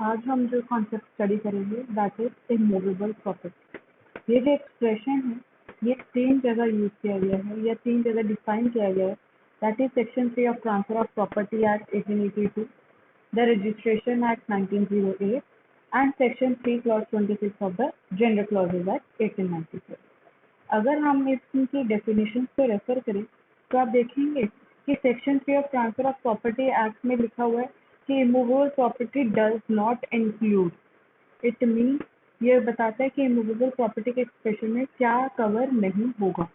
आज हम जो कॉन्सेप्ट स्टडी करेंगे दैट इज इमूवेबल प्रॉपर्टी। ये जो एक्सप्रेशन है ये 3 जगह यूज किया गया है या 3 जगह डिफाइन किया गया है। That is section 3 of transfer of property act 1882, the registration act 1908 and section 3 clause 26 of the gender clauses act 1894। अगर हम इसकी डेफिनेशन को रेफर करें तो आप देखेंगे कि section 3 of transfer of property act में लिखा हुआ है कि immovable property does not include. It mean ये बताता है कि इमूवेबल प्रॉपर्टी के एक्सप्रेशन में क्या कवर नहीं होगा।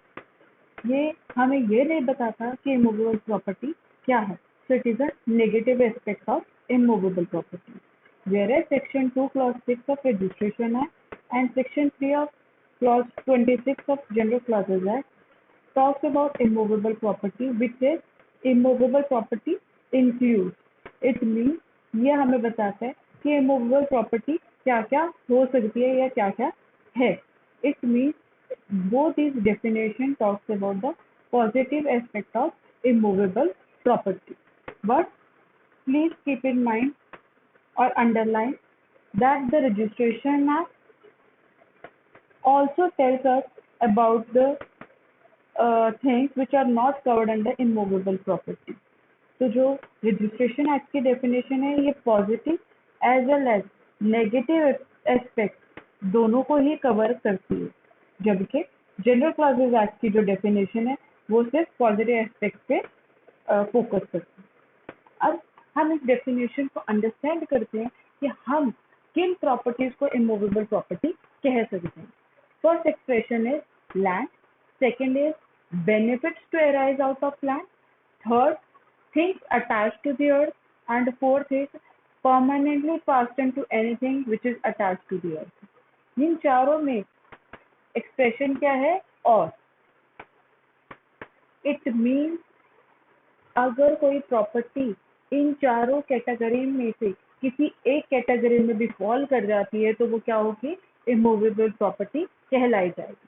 ये हमें ये नहीं बताता कि इमूवेबल प्रॉपर्टी क्या है। So it is a negative aspect of immovable property. Whereas Section 2 Clause 6 of Registration Act and Section 3 of Clause 26 of General Clauses Act talks about immovable property, which is immovable property includes. It means ये हमें बताता है कि immovable property क्या क्या हो सकती है या क्या क्या है। It means both these definition talks about the positive aspect of immovable property. But please keep in mind or underline that the Registration Act also tells us about the things which are not covered under immovable property. तो जो registration act की definition है ये positive as well as negative aspect दोनों को ही cover करती है, जबकि जनरल क्लॉजेज एक्ट की जो डेफिनेशन है वो सिर्फ पॉजिटिव एस्पेक्ट पे फोकस करती है। अब हम इस डेफिनेशन को अंडरस्टैंड करते हैं कि हम किन प्रॉपर्टीज को इमूवेबल प्रॉपर्टी कह सकते हैं। First expression is land, second is benefits to arise out of land, third things attached to the earth, and fourth is permanently passed into anything which is attached to the earth. इन चारों में expression क्या है और it means अगर कोई property in चारों category में से किसी एक कैटेगरी में भी फॉल कर जाती है तो वो क्या होगी, इमूवेबल प्रॉपर्टी कहलाई जाएगी।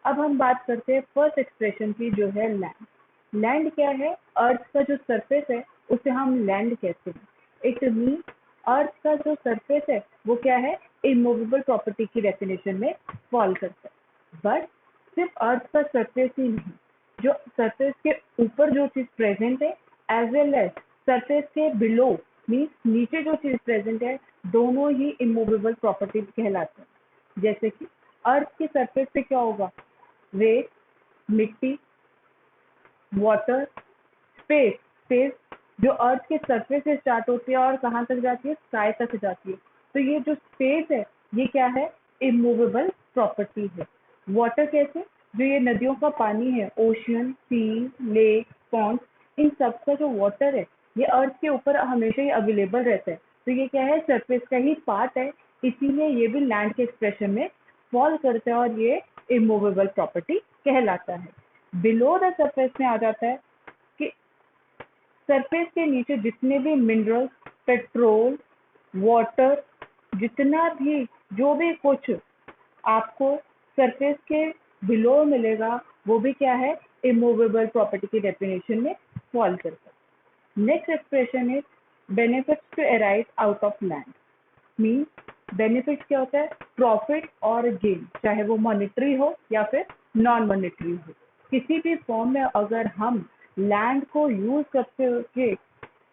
अब हम बात करते हैं फर्स्ट एक्सप्रेशन की जो है लैंड। लैंड क्या है, अर्थ का जो सरफेस है उसे हम लैंड कहते हैं। इट मीन अर्थ का जो सरफेस है वो क्या है, इमूवेबल प्रॉपर्टी की डेफिनेशन में फॉल करता है। बट सिर्फ अर्थ का सरफेस ही नहीं, जो सरफेस के ऊपर जो चीज प्रेजेंट है एज वेल एज सरफेस के बिलो मीन्स नीचे जो चीज प्रेजेंट है दोनों ही इमूवेबल प्रॉपर्टी कहलाते हैं। जैसे कि अर्थ की सरफेस पे क्या होगा, रेत, मिट्टी, वाटर, स्पेस। स्पेस जो अर्थ के सरफेस से स्टार्ट होती है और कहाँ तक जाती है, स्काई तक जाती है। तो ये जो स्पेस है ये क्या है, इमूवेबल प्रॉपर्टी है। वाटर कैसे, जो ये नदियों का पानी है, ओशियन, सी, लेक, पॉन्ड, इन सब का जो वाटर है ये अर्थ के ऊपर हमेशा ही अवेलेबल रहता है। तो ये क्या है, सरफेस का ही पार्ट है, इसीलिए ये भी लैंड के एक्सप्रेशन में फॉल करता है और ये इमूवेबल प्रॉपर्टी कहलाता है। बिलो द सरफेस में आ जाता है कि सरफेस के नीचे जितने भी मिनरल्स, पेट्रोल, वाटर, जितना भी जो भी कुछ आपको सरफेस के बिलो मिलेगा वो भी क्या है, इमूवेबल प्रॉपर्टी की डेफिनेशन में फॉल करता है। Next expression is benefits to arise out of land. Means benefit क्या होता है, प्रॉफिट और गेन, चाहे वो मॉनेटरी हो या फिर नॉन मॉनेटरी हो। किसी भी फॉर्म में अगर हम लैंड को यूज करके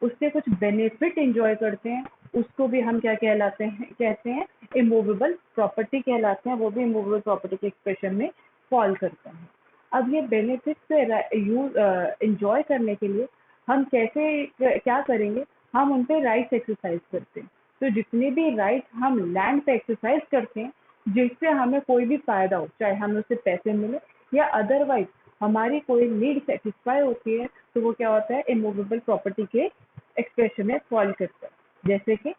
उससे कुछ बेनिफिट एंजॉय करते हैं उसको भी हम क्या कहलाते हैं, कहते हैं इमूवेबल प्रॉपर्टी कहलाते हैं। वो भी इमूवेबल प्रॉपर्टी के एक्सप्रेशन में फॉल करता है। अब ये बेनिफिट से यूज एंजॉय करने के लिए हम कैसे क्या करेंगे, हम उन पे राइट्स एक्सरसाइज करते हैं। तो जितने भी राइट हम लैंड पे एक्सरसाइज करते हैं जिससे हमें कोई भी फायदा हो, चाहे हमें उससे पैसे मिले या अदरवाइज हमारी कोई नीड सेटिस्फाई होती है, तो वो क्या होता है, इमूवेबल प्रॉपर्टी के एक्सप्रेशन में फॉल करता है। जैसे कि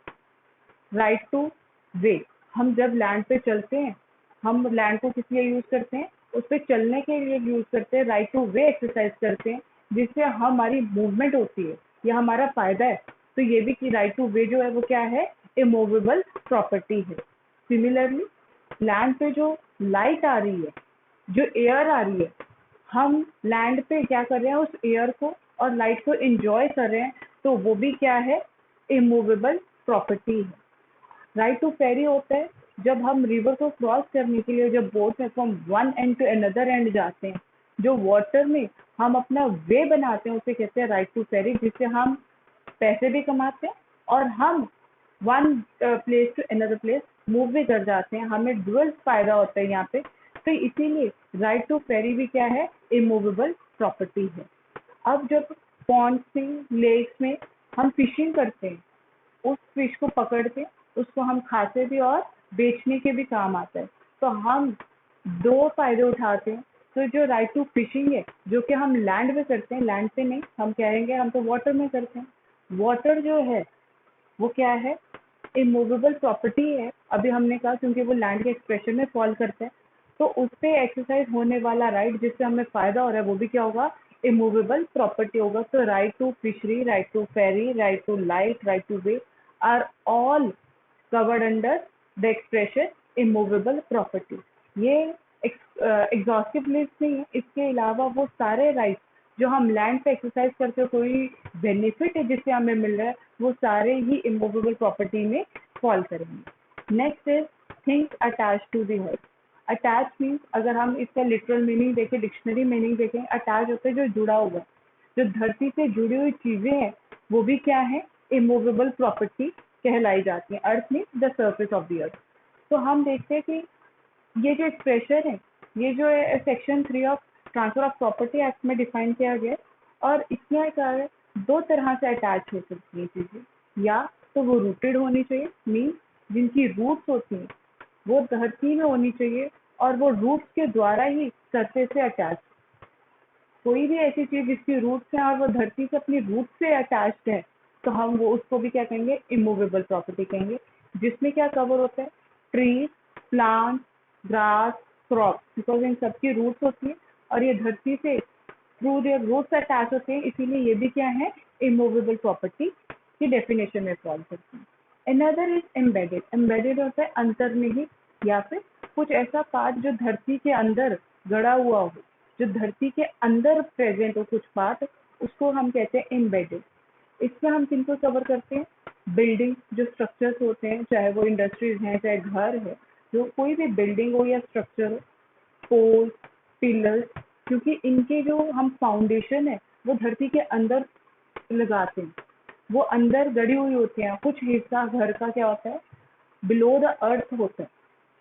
राइट टू वे, हम जब लैंड पे चलते हैं, हम लैंड को किस लिए यूज करते हैं, उस पर चलने के लिए यूज करते हैं, राइट टू वे एक्सरसाइज करते हैं जिससे हमारी मूवमेंट होती है, ये हमारा फायदा है। तो ये भी कि राइट टू वे जो है वो क्या है, इमूवेबल प्रॉपर्टी है। सिमिलरली लैंड पे जो लाइट आ रही है, जो एयर आ रही है, हम लैंड पे क्या कर रहे हैं, उस एयर को और लाइट को एंजॉय कर रहे हैं, तो वो भी क्या है, इमूवेबल प्रॉपर्टी है। राइट टू फेरी होता है जब हम रिवर को क्रॉस करने के लिए जब बोट में from one end to another end जाते हैं, जो वाटर में हम अपना वे बनाते हैं उसे कहते हैं राइट टू फेरी, जिससे हम पैसे भी कमाते हैं और हम one place to another place move भी कर जाते हैं, हमें डुअल फायदा होता है यहाँ पे। तो इसीलिए राइट टू फेरी भी क्या है, इमूवेबल प्रॉपर्टी है। अब जब पॉन्ड्स में, लेक्स में हम फिशिंग करते हैं, उस फिश को पकड़ के उसको हम खाते भी और बेचने के भी काम आता है, तो हम दो फायदे उठाते हैं। तो जो राइट टू फिशिंग है जो कि हम लैंड में करते हैं, लैंड पे नहीं, हम कहेंगे हम तो वाटर में करते हैं। वाटर जो है वो क्या है, इमूवेबल प्रॉपर्टी है। अभी हमने कहा क्योंकि वो लैंड के एक्सप्रेशन में फॉल करता है, तो उस पे एक्सरसाइज होने वाला राइट जिससे हमें फायदा हो रहा है वो भी क्या होगा, इमूवेबल प्रॉपर्टी होगा। तो right to fishery, right to ferry, right to light, right to way are all covered under the expression immovable property. ये एग्जॉस्टिव लिस्ट नहीं है, इसके अलावा वो सारे राइट्स जो हम लैंड पे एक्सरसाइज करके कोई बेनिफिट है जिससे हमें मिल रहा है, वो सारे ही इमूवेबल प्रॉपर्टी में फॉल करेंगे। Next is things attach to the earth. Attach means अगर हम इसका लिटरल मीनिंग देखें, डिक्शनरी मीनिंग देखें, अटैच होता है जो जुड़ा हुआ है, जो धरती से जुड़ी हुई चीजें हैं वो भी क्या है, इमूवेबल प्रॉपर्टी कहलाई जाती है। Earth means the surface of the earth. तो हम देखते हैं कि ये जो एक्सप्रेशन है, ये जो है section 3 of transfer of property act में डिफाइन किया गया है। और इसमें क्या है, दो तरह से अटैच हो सकती है चीजें। या तो वो रूटेड होनी चाहिए, मीन्स जिनकी रूट्स होती हैं वो धरती में होनी चाहिए और वो रूट्स के द्वारा ही सरफेस से अटैच। कोई भी ऐसी चीज जिसकी रूट्स हैं और वो धरती से अपनी रूट से अटैच्ड है, तो हम वो उसको भी क्या कहेंगे, इमूवेबल प्रॉपर्टी कहेंगे। जिसमें क्या कवर होता है, trees, plant, grass, crop, because in सबकी रूट्स होती है और ये धरती से थ्रू देयर रूट्स अटैच होते हैं, इसीलिए ये भी क्या है, इमूवेबल प्रॉपर्टी की डेफिनेशन में फॉल करती है। Another is embedded. एम्बेडेड होता है अंतर्निहित या फिर कुछ ऐसा पार्ट जो धरती के अंदर गड़ा हुआ हो, जो धरती के अंदर प्रेजेंट हो कुछ पार्ट, उसको हम कहते हैं एम्बेडेड। इसमें हम किनको कवर करते हैं, बिल्डिंग, जो स्ट्रक्चर्स होते हैं, चाहे वो इंडस्ट्रीज हैं चाहे घर है, जो कोई भी बिल्डिंग हो या स्ट्रक्चर हो, पोल, पिलर्स, क्योंकि इनके जो हम फाउंडेशन है वो धरती के अंदर लगाते हैं, वो अंदर गड़ी हुई होती हैं। कुछ हिस्सा घर का क्या होता है, बिलो द अर्थ होता है।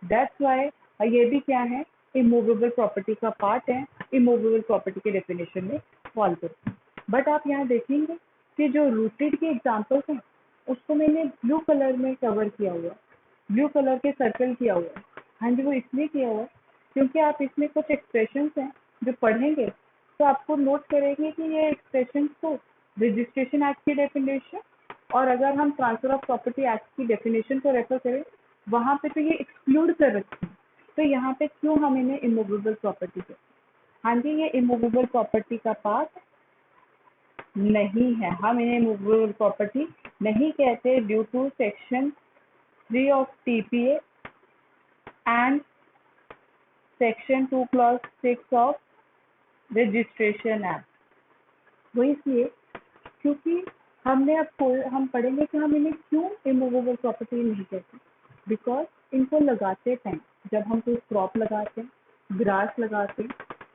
दैट्स वाई ये भी क्या है, इमूवेबल प्रॉपर्टी का पार्ट है, इमूवेबल प्रॉपर्टी के डेफिनेशन में फॉल करते हैं। बट आप यहाँ देखेंगे कि जो रूटेड के एग्जाम्पल्स हैं उसको मैंने ब्लू कलर में कवर किया हुआ, ब्लू कलर के सर्कल किया हुआ है। हाँ जी, वो इसलिए किया हुआ है क्योंकि आप इसमें कुछ एक्सप्रेशंस हैं जो पढ़ेंगे तो आपको नोट करेंगे कि ये एक्सप्रेशंस को रजिस्ट्रेशन एक्ट की डेफिनेशन और अगर हम ट्रांसफर ऑफ प्रॉपर्टी एक्ट की डेफिनेशन को रेफर करें वहाँ पे तो ये एक्सक्लूड कर रखते हैं। तो यहाँ पे क्यों हम इन्हें इमूवेबल प्रॉपर्टी कहते हैं? हाँ जी, ये इमूवेबल प्रॉपर्टी का पार्ट नहीं है, हम इन्हें इमूवेबल प्रॉपर्टी नहीं कहते due to section 3 of TPA and section 2 clause 6 of registration act. वो इसलिए क्योंकि हमने अब हम पढ़ेंगे कि हम इन्हें क्यों इमूवेबल प्रॉपर्टी नहीं कहते। बिकॉज इनको लगाते टाइम, जब हम कोई क्रॉप लगाते हैं, ग्रास लगाते हैं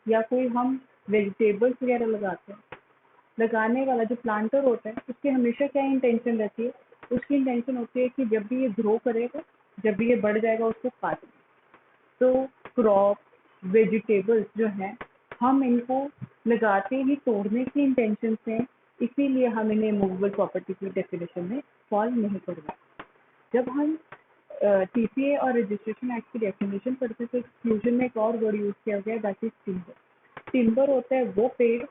या कोई हम वेजिटेबल्स वगैरह लगाते हैं, लगाने वाला जो प्लांटर होता है उसकी हमेशा क्या इंटेंशन रहती है, उसकी इंटेंशन होती है कि जब भी ये ग्रो करेगा, जब भी ये बढ़ जाएगा उसको काटना। तो क्रॉप, वेजिटेबल्स जो हैं हम इनको लगाते ही तोड़ने की इंटेंशन से, इसीलिए हम इन्हें मूवेबल प्रॉपर्टी की डेफिनेशन में फॉल नहीं करवा। जब हम टीपीए और रजिस्ट्रेशन एक्ट की डेफिनेशन पढ़ते तो एक्सक्लूजन में एक और वर्ड यूज किया गया, दैट इज टिम्बर। टिम्बर होता है वो पेड़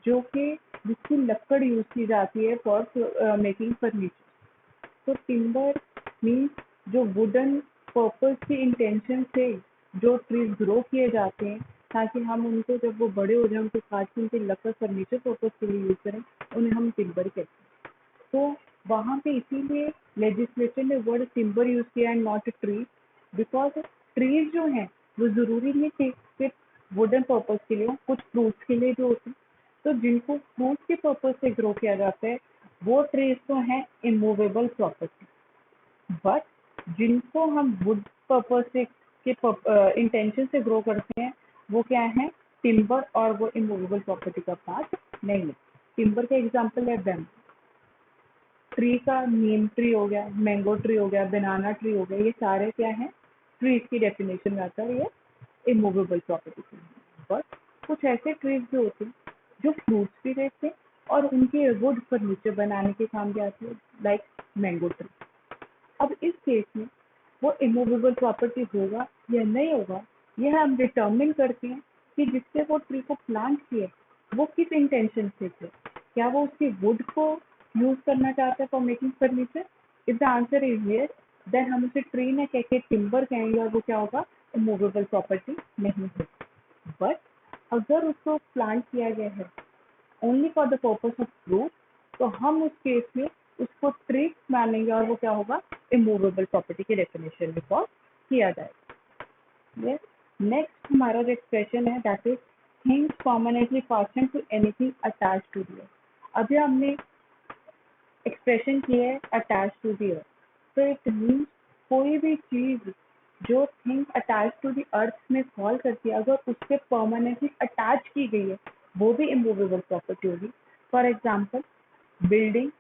जो कि जिसकी लकड़ यूज की जाती है फॉर मेकिंग फर्नीचर। तो टिम्बर मीन्स जो वुडन पर्पस की इंटेंशन से जो ट्रीज ग्रो किए जाते हैं ताकि हम उनको जब वो बड़े हो जाए उनको काट के उनकी लकड़ फर्नीचर पर्पस के लिए यूज करें, उन्हें हम टिम्बर कहते हैं। तो वहाँ पे इसीलिए लेजिस्लेचर ने वर्ड टिम्बर यूज किया and not tree, because trees जो हैं वो जरूरी नहीं कि सिर्फ वुडन पर्पस के लिए हो, कुछ फ्रूट्स के लिए भी होते हैं। तो जिनको फ्रूट्स के पर्पस से ग्रो किया जाता है वो ट्रीज तो हैं इमूवेबल प्रॉपर्टी। बट जिनको हम वुड पर्पज से के इंटेंशन से ग्रो करते हैं वो क्या है, टिम्बर, और वो इमूवेबल प्रॉपर्टी का पार्ट नहीं है। टिम्बर का एग्जाम्पल है बैम्बू। ट्री का नीम ट्री हो गया, मैंगो ट्री हो गया, बनाना ट्री हो गया, ये सारे क्या है, ट्रीज की डेफिनेशन में आता है, ये इमूवेबल प्रॉपर्टी के हैं। बट कुछ ऐसे ट्रीज भी होते हैं जो फ्रूट्स भी देते हैं और उनके वुड फर्नीचर बनाने के काम भी आती है, लाइक मैंगो ट्री। अब इस केस में वो इमूवेबल प्रॉपर्टी होगा या नहीं होगा, यह हम डिटर्मिन करते हैं कि जिससे वो ट्री को प्लांट किए वो किस इंटेंशन से थे। क्या वो उसके वुड को यूज करना चाहता है for making furniture? If the answer is yes, then हम उसे ट्री न कह के टिम्बर कहेंगे और वो क्या होगा, इमूवेबल प्रॉपर्टी नहीं है। बट अगर उसको प्लांट किया गया है only for the purpose of proof, तो हम उस केस में उसको ट्री मानेंगे और वो क्या होगा, इमूवेबल प्रॉपर्टी के डेफिनेशन में फॉल किया जाएगा। यस। नेक्स्ट हमारा जो एक्सप्रेशन है that is things permanently fasten to anything attach to the earth. अभी हमने एक्सप्रेशन की है अटैच टू द अर्थ, तो इट मीन्स कोई भी चीज जो thing attach to the earth में फॉल करती है, अगर उससे परमानेंटली अटैच की गई है वो भी इमूवेबल प्रॉपर्टी होगी। For example building,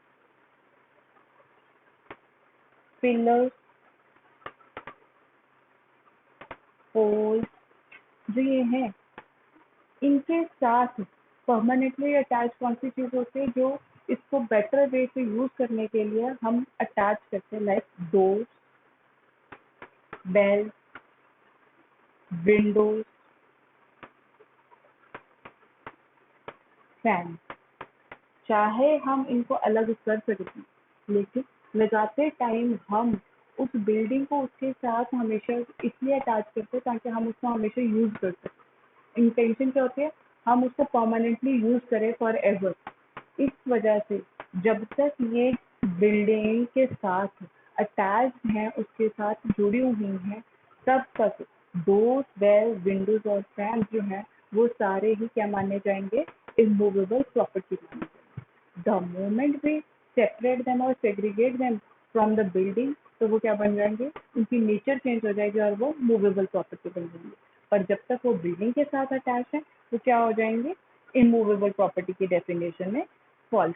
pillars, poles, जो ये है इनके साथ परमानेंटली अटैच कौन सी चीज होती है जो इसको बेटर वे से यूज करने के लिए हम अटैच करते हैं, like door, bell, windows, fan. चाहे हम इनको अलग कर सकते हैं, लेकिन लगाते टाइम हम उस बिल्डिंग को उसके साथ हमेशा इसलिए अटैच करते हैं ताकि हम उसको हमेशा यूज कर सकें। इंटेंशन क्या होती है, हम उसको परमानेंटली यूज करें फॉर एवर। इस वजह से जब तक ये बिल्डिंग के साथ अटैच हैं, उसके साथ जुड़ी हुई हैं, तब तक डोर्स, बेल, विंडोज और फैन जो हैं वो सारे ही क्या माने जाएंगे, इमूवेबल प्रॉपर्टी माने जाएंगे। The moment we separate them और segregate them from the building, तो वो क्या बन जाएंगे, उनकी नेचर चेंज हो जाएगी और वो मूवेबल प्रॉपर्टी बन जाएंगे। पर जब तक वो बिल्डिंग के साथ अटैच है तो क्या हो जाएंगे, इमूवेबल प्रॉपर्टी की डेफिनेशन में फॉल